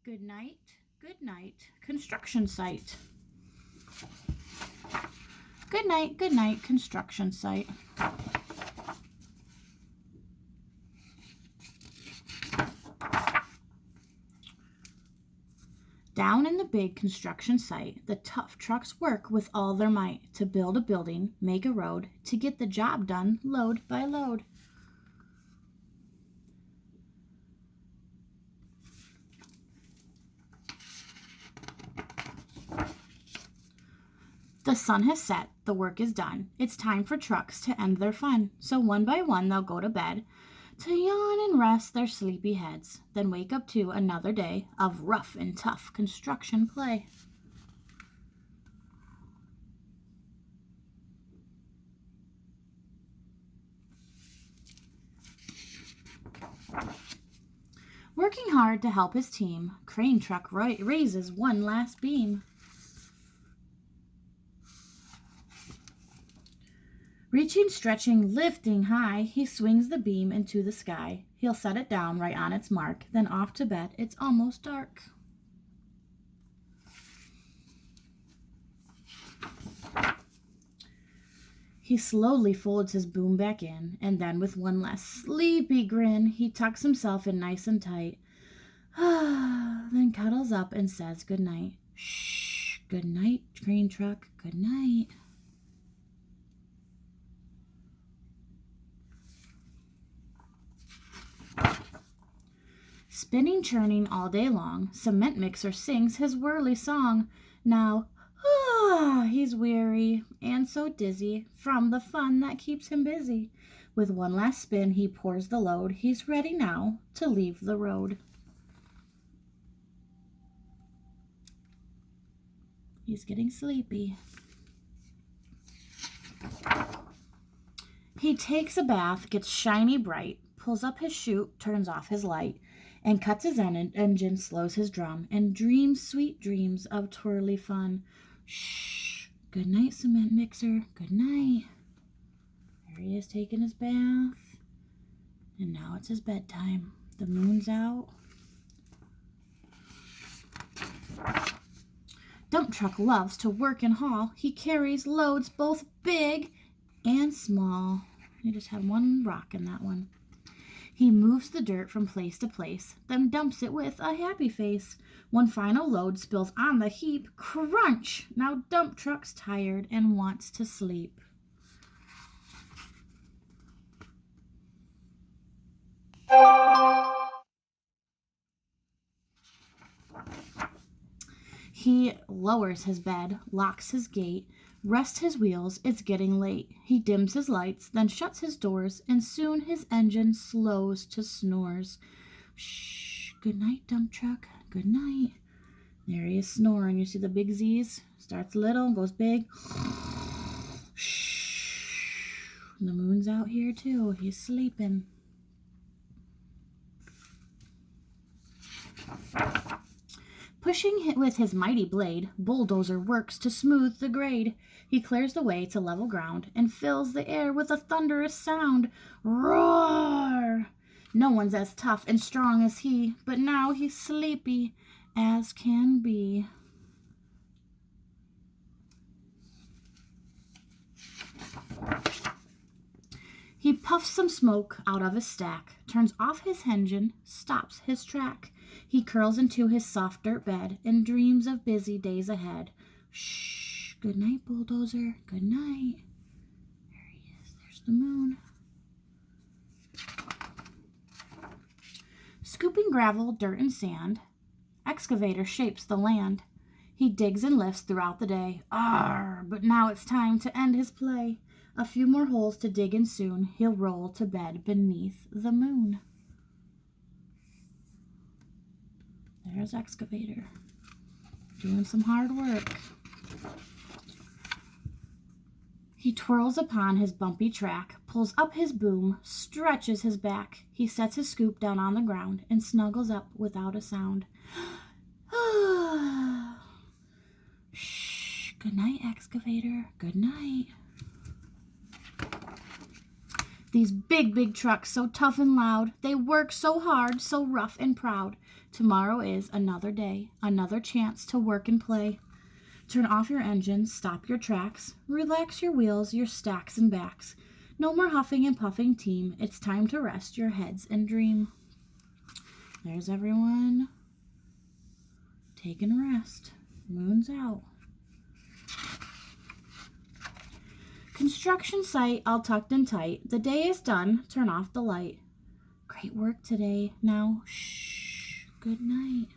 Goodnight, construction site. Goodnight, construction site. Down in the big construction site, the tough trucks work with all their might to build a building, make a road, to get the job done load by load. The sun has set, the work is done. It's time for trucks to end their fun. So one by one they'll go to bed, to yawn and rest their sleepy heads, then wake up to another day of rough and tough construction play. Working hard to help his team, crane truck raises one last beam. Reaching, stretching, lifting high, he swings the beam into the sky. He'll set it down right on its mark, then off to bed. It's almost dark. He slowly folds his boom back in, and then with one last sleepy grin, he tucks himself in nice and tight. Then cuddles up and says goodnight. Shh, good night, crane truck, good night. Spinning, churning all day long, cement mixer sings his whirly song. Now, he's weary and so dizzy from the fun that keeps him busy. With one last spin, he pours the load. He's ready now to leave the road. He's getting sleepy. He takes a bath, gets shiny bright, pulls up his chute, turns off his light, and cuts his engine, slows his drum, and dreams sweet dreams of twirly fun. Shh, good night, cement mixer, good night. There he is taking his bath, and now it's his bedtime. The moon's out. Dump truck loves to work and haul. He carries loads both big and small. He just had one rock in that one. He moves the dirt from place to place, then dumps it with a happy face. One final load spills on the heap. Crunch! Now dump truck's tired and wants to sleep. He lowers his bed, locks his gate, rests his wheels, it's getting late. He dims his lights, then shuts his doors, and soon his engine slows to snores. Shh, good night, dump truck, good night. There he is snoring. You see the big Z's? Starts little, goes big. Shh. The moon's out here too. He's sleeping. Pushing with his mighty blade, bulldozer works to smooth the grade. He clears the way to level ground and fills the air with a thunderous sound. Roar! No one's as tough and strong as he, but now he's sleepy as can be. He puffs some smoke out of his stack, turns off his engine, stops his track. He curls into his soft dirt bed and dreams of busy days ahead. Shh, good night, bulldozer, good night. There he is, there's the moon. Scooping gravel, dirt, and sand, excavator shapes the land. He digs and lifts throughout the day. Arr, but now it's time to end his play. A few more holes to dig and soon he'll roll to bed beneath the moon. There's excavator, doing some hard work. He twirls upon his bumpy track, pulls up his boom, stretches his back. He sets his scoop down on the ground and snuggles up without a sound. Shh, good night, excavator, good night. These big, big trucks, so tough and loud, they work so hard, so rough and proud. Tomorrow is another day, another chance to work and play. Turn off your engines, stop your tracks, relax your wheels, your stacks and backs. No more huffing and puffing, team. It's time to rest your heads and dream. There's everyone taking a rest. Moon's out. Construction site all tucked and tight. The day is done. Turn off the light. Great work today. Now, shh. Good night.